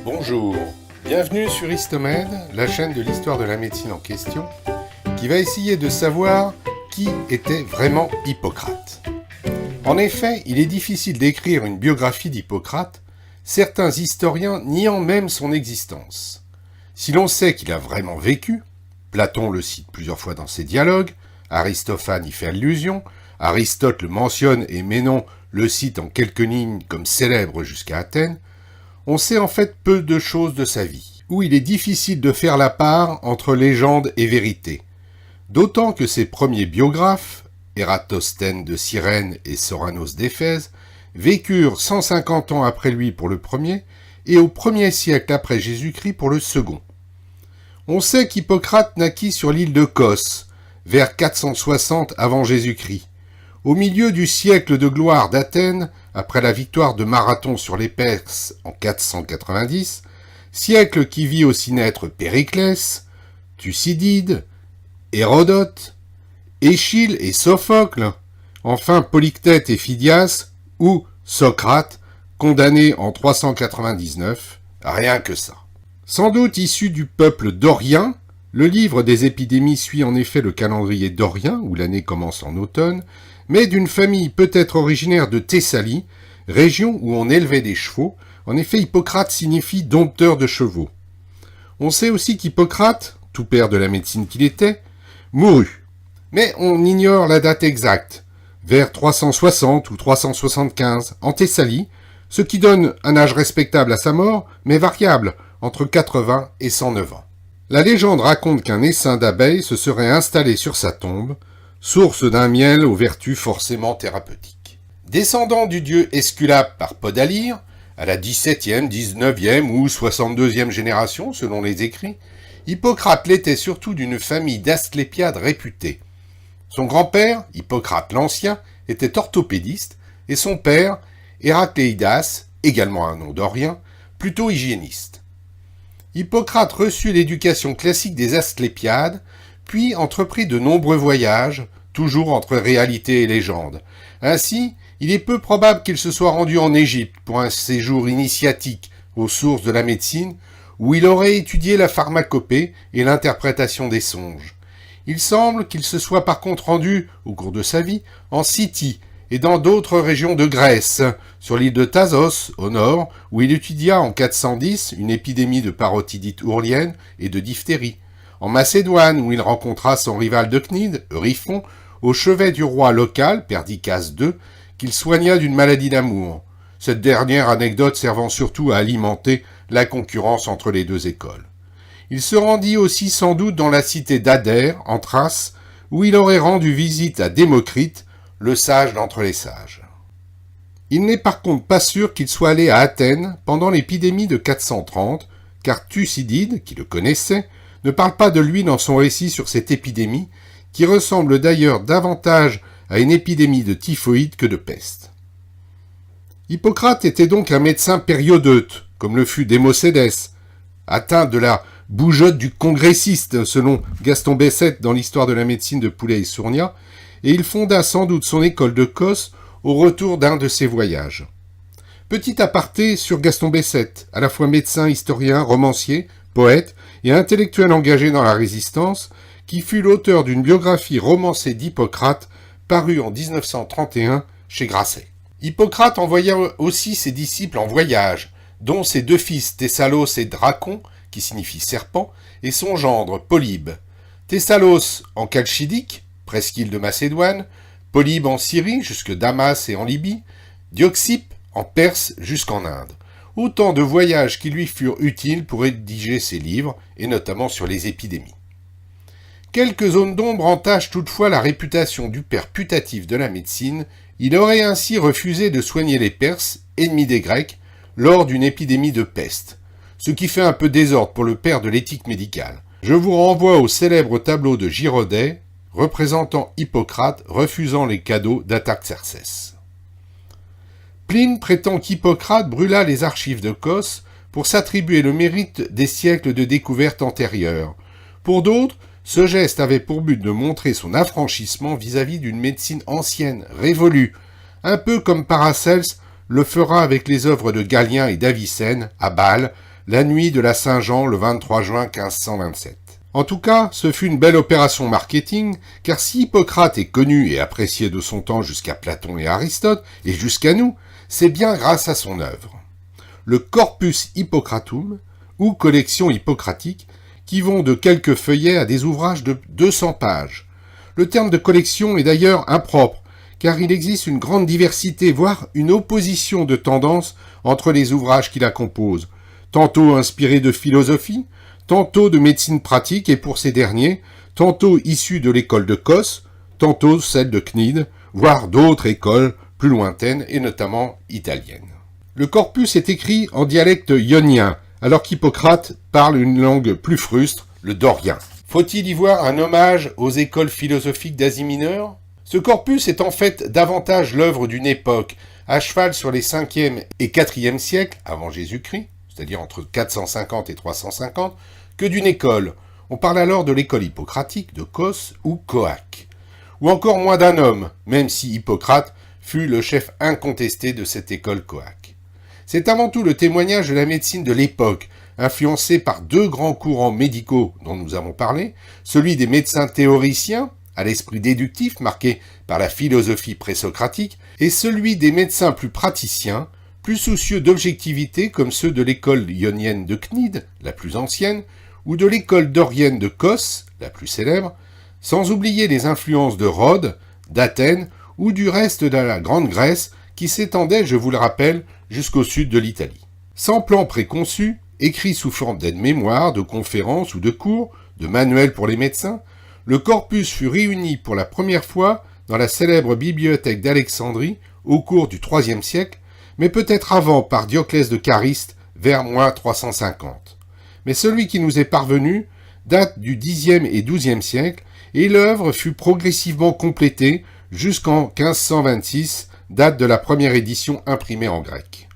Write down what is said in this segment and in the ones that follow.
Bonjour, bienvenue sur Histomed, la chaîne de l'histoire de la médecine en question, qui va essayer de savoir qui était vraiment Hippocrate. En effet, il est difficile d'écrire une biographie d'Hippocrate, certains historiens niant même son existence. Si l'on sait qu'il a vraiment vécu, Platon le cite plusieurs fois dans ses dialogues, Aristophane y fait allusion, Aristote le mentionne et Ménon le cite en quelques lignes comme célèbre jusqu'à Athènes, on sait en fait peu de choses de sa vie, où il est difficile de faire la part entre légende et vérité. D'autant que ses premiers biographes, Ératosthène de Cyrène et Soranos d'Éphèse, vécurent 150 ans après lui pour le premier et au 1er siècle après Jésus-Christ pour le second. On sait qu'Hippocrate naquit sur l'île de Cos, vers 460 avant Jésus-Christ. Au milieu du siècle de gloire d'Athènes, après la victoire de Marathon sur les Perses en 490, siècle qui vit aussi naître Périclès, Thucydide, Hérodote, Échille et Sophocle, enfin Polyctète et Phidias, ou Socrate, condamné en 399, rien que ça. Sans doute issu du peuple dorien, le livre des épidémies suit en effet le calendrier dorien, où l'année commence en automne, mais d'une famille peut-être originaire de Thessalie, région où on élevait des chevaux. En effet, Hippocrate signifie dompteur de chevaux. On sait aussi qu'Hippocrate, tout père de la médecine qu'il était, mourut. Mais on ignore la date exacte, vers 360 ou 375, en Thessalie, ce qui donne un âge respectable à sa mort, mais variable, entre 80 et 109 ans. La légende raconte qu'un essaim d'abeilles se serait installé sur sa tombe, source d'un miel aux vertus forcément thérapeutiques. Descendant du dieu Esculape par Podalire, à la 17e, 19e ou 62e génération selon les écrits, Hippocrate l'était surtout d'une famille d'Asclépiades réputés. Son grand-père, Hippocrate l'Ancien, était orthopédiste, et son père, Héracléidas, également un nom dorien, plutôt hygiéniste. Hippocrate reçut l'éducation classique des Asclépiades, puis entreprit de nombreux voyages, toujours entre réalité et légende. Ainsi, il est peu probable qu'il se soit rendu en Égypte pour un séjour initiatique aux sources de la médecine, où il aurait étudié la pharmacopée et l'interprétation des songes. Il semble qu'il se soit par contre rendu, au cours de sa vie, en Scythie et dans d'autres régions de Grèce, sur l'île de Thasos, au nord, où il étudia en 410 une épidémie de parotidite ourlienne et de diphtérie, en Macédoine, où il rencontra son rival de Cnide, Euryphon, au chevet du roi local, Perdiccas II, qu'il soigna d'une maladie d'amour, cette dernière anecdote servant surtout à alimenter la concurrence entre les deux écoles. Il se rendit aussi sans doute dans la cité d'Adère, en Thrace, où il aurait rendu visite à Démocrite, le sage d'entre les sages. Il n'est par contre pas sûr qu'il soit allé à Athènes pendant l'épidémie de 430, car Thucydide, qui le connaissait, ne parle pas de lui dans son récit sur cette épidémie, qui ressemble d'ailleurs davantage à une épidémie de typhoïde que de peste. Hippocrate était donc un médecin périodeute, comme le fut Démocédès, atteint de la bougeotte du congressiste, selon Gaston Bessette dans l'histoire de la médecine de Poulet et Sournia, et il fonda sans doute son école de Cos au retour d'un de ses voyages. Petit aparté sur Gaston Bessette, à la fois médecin, historien, romancier, poète et intellectuel engagé dans la Résistance, qui fut l'auteur d'une biographie romancée d'Hippocrate parue en 1931 chez Grasset. Hippocrate envoya aussi ses disciples en voyage, dont ses deux fils Thessalos et Dracon, qui signifie serpent, et son gendre Polybe. Thessalos en Chalchidique, presqu'île de Macédoine, Polybe en Syrie jusque Damas et en Libye, Dioxype en Perse jusqu'en Inde. Autant de voyages qui lui furent utiles pour rédiger ses livres, et notamment sur les épidémies. Quelques zones d'ombre entachent toutefois la réputation du père putatif de la médecine. Il aurait ainsi refusé de soigner les Perses, ennemis des Grecs, lors d'une épidémie de peste, ce qui fait un peu désordre pour le père de l'éthique médicale. Je vous renvoie au célèbre tableau de Girodet, représentant Hippocrate refusant les cadeaux d'Artaxerxès. Pline prétend qu'Hippocrate brûla les archives de Cos pour s'attribuer le mérite des siècles de découvertes antérieures. Pour d'autres, ce geste avait pour but de montrer son affranchissement vis-à-vis d'une médecine ancienne, révolue, un peu comme Paracelse le fera avec les œuvres de Galien et d'Avicenne à Bâle, la nuit de la Saint-Jean le 23 juin 1527. En tout cas, ce fut une belle opération marketing, car si Hippocrate est connu et apprécié de son temps jusqu'à Platon et Aristote, et jusqu'à nous, c'est bien grâce à son œuvre. Le Corpus Hippocratum, ou collection hippocratique, qui vont de quelques feuillets à des ouvrages de 200 pages. Le terme de collection est d'ailleurs impropre, car il existe une grande diversité, voire une opposition de tendances entre les ouvrages qui la composent, tantôt inspirés de philosophie, tantôt de médecine pratique et pour ces derniers, tantôt issus de l'école de Cos, tantôt celle de Cnide, voire d'autres écoles plus lointaines et notamment italiennes. Le corpus est écrit en dialecte ionien, alors qu'Hippocrate parle une langue plus frustre, le dorien. Faut-il y voir un hommage aux écoles philosophiques d'Asie mineure ? Ce corpus est en fait davantage l'œuvre d'une époque, à cheval sur les 5e et 4e siècles avant Jésus-Christ, c'est-à-dire entre 450 et 350, que d'une école. On parle alors de l'école hippocratique de Cos ou Coaque. Ou encore moins d'un homme, même si Hippocrate fut le chef incontesté de cette école Coaque. C'est avant tout le témoignage de la médecine de l'époque, influencée par deux grands courants médicaux dont nous avons parlé, celui des médecins théoriciens, à l'esprit déductif marqué par la philosophie présocratique, et celui des médecins plus praticiens, plus soucieux d'objectivité comme ceux de l'école ionienne de Cnide, la plus ancienne, ou de l'école dorienne de Cos, la plus célèbre, sans oublier les influences de Rhodes, d'Athènes ou du reste de la Grande Grèce qui s'étendait, je vous le rappelle, jusqu'au sud de l'Italie. Sans plan préconçu, écrit sous forme d'aide-mémoire, de conférences ou de cours, de manuels pour les médecins, le corpus fut réuni pour la première fois dans la célèbre bibliothèque d'Alexandrie au cours du IIIe siècle, mais peut-être avant par Dioclès de Caryste vers moins 350. Mais celui qui nous est parvenu date du Xe et XIIe siècle, et l'œuvre fut progressivement complétée jusqu'en 1526, date de la première édition imprimée en grec.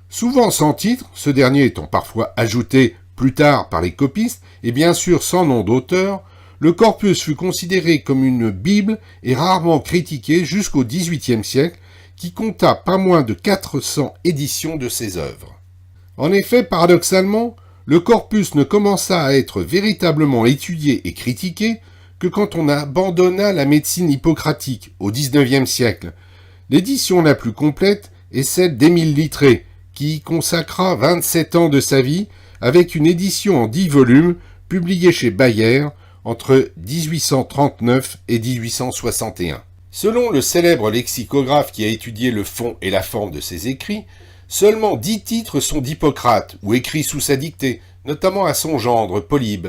Souvent sans titre, ce dernier étant parfois ajouté plus tard par les copistes, et bien sûr sans nom d'auteur, le corpus fut considéré comme une Bible et rarement critiqué jusqu'au XVIIIe siècle, qui compta pas moins de 400 éditions de ses œuvres. En effet, paradoxalement, le corpus ne commença à être véritablement étudié et critiqué que quand on abandonna la médecine hippocratique au XIXe siècle. L'édition la plus complète est celle d'Émile Littré, qui y consacra 27 ans de sa vie avec une édition en 10 volumes publiée chez Bayer entre 1839 et 1861. Selon le célèbre lexicographe qui a étudié le fond et la forme de ses écrits, seulement 10 titres sont d'Hippocrate ou écrits sous sa dictée, notamment à son gendre Polybe.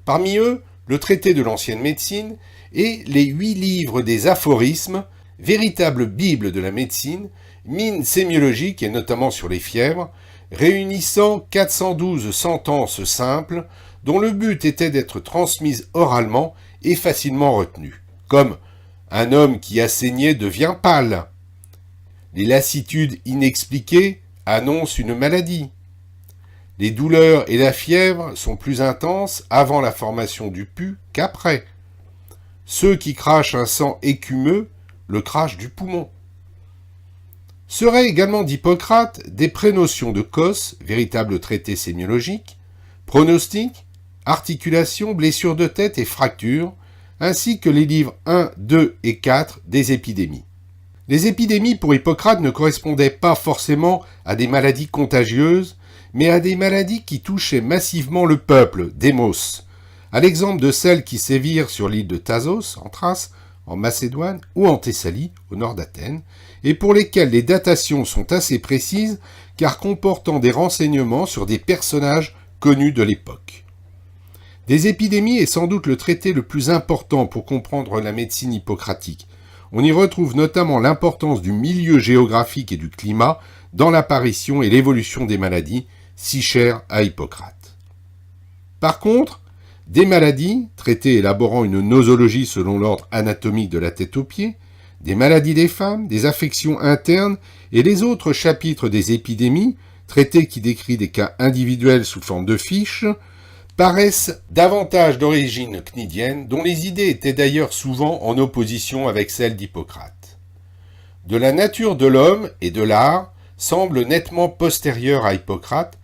Parmi eux, le traité de l'ancienne médecine et les 8 livres des aphorismes, véritable bible de la médecine, mine sémiologique et notamment sur les fièvres, réunissant 412 sentences simples dont le but était d'être transmises oralement et facilement retenues, comme un homme qui a saigné devient pâle. Les lassitudes inexpliquées annoncent une maladie. Les douleurs et la fièvre sont plus intenses avant la formation du pus qu'après. Ceux qui crachent un sang écumeux le crachent du poumon. Seraient également d'Hippocrate des prénotions de Cos, véritable traité sémiologique, pronostic, articulation, blessures de tête et fractures, ainsi que les livres 1, 2 et 4 des épidémies. Les épidémies pour Hippocrate ne correspondaient pas forcément à des maladies contagieuses, mais à des maladies qui touchaient massivement le peuple, démos, à l'exemple de celles qui sévirent sur l'île de Thasos, en Thrace, en Macédoine ou en Thessalie, au nord d'Athènes, et pour lesquelles les datations sont assez précises car comportant des renseignements sur des personnages connus de l'époque. Des épidémies est sans doute le traité le plus important pour comprendre la médecine hippocratique. On y retrouve notamment l'importance du milieu géographique et du climat dans l'apparition et l'évolution des maladies, si chères à Hippocrate. Par contre, des maladies, traité élaborant une nosologie selon l'ordre anatomique de la tête aux pieds, des maladies des femmes, des affections internes et les autres chapitres des épidémies, traité qui décrit des cas individuels sous forme de fiches, paraissent davantage d'origine cnidienne, dont les idées étaient d'ailleurs souvent en opposition avec celles d'Hippocrate. De la nature de l'homme et de l'art semble nettement postérieure à Hippocrate,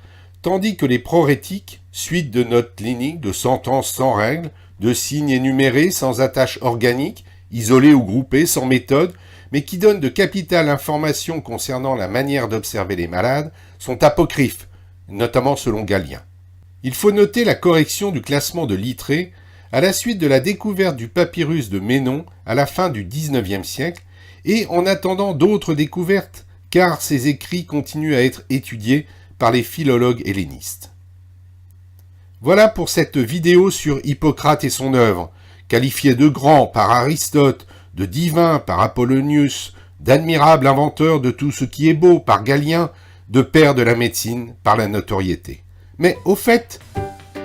tandis que les prorétiques, suite de notes cliniques, de sentences sans règles, de signes énumérés sans attache organique, isolés ou groupés, sans méthode, mais qui donnent de capitales informations concernant la manière d'observer les malades, sont apocryphes, notamment selon Galien. Il faut noter la correction du classement de Littré à la suite de la découverte du papyrus de Ménon à la fin du XIXe siècle et en attendant d'autres découvertes, car ces écrits continuent à être étudiés par les philologues hellénistes. Voilà pour cette vidéo sur Hippocrate et son œuvre, qualifié de grand par Aristote, de divin par Apollonius, d'admirable inventeur de tout ce qui est beau par Galien, de père de la médecine par la notoriété. Mais au fait,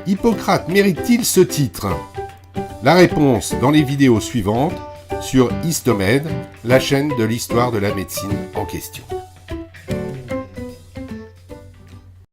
Hippocrate mérite-t-il ce titre? La réponse dans les vidéos suivantes sur Histomed, la chaîne de l'histoire de la médecine en question.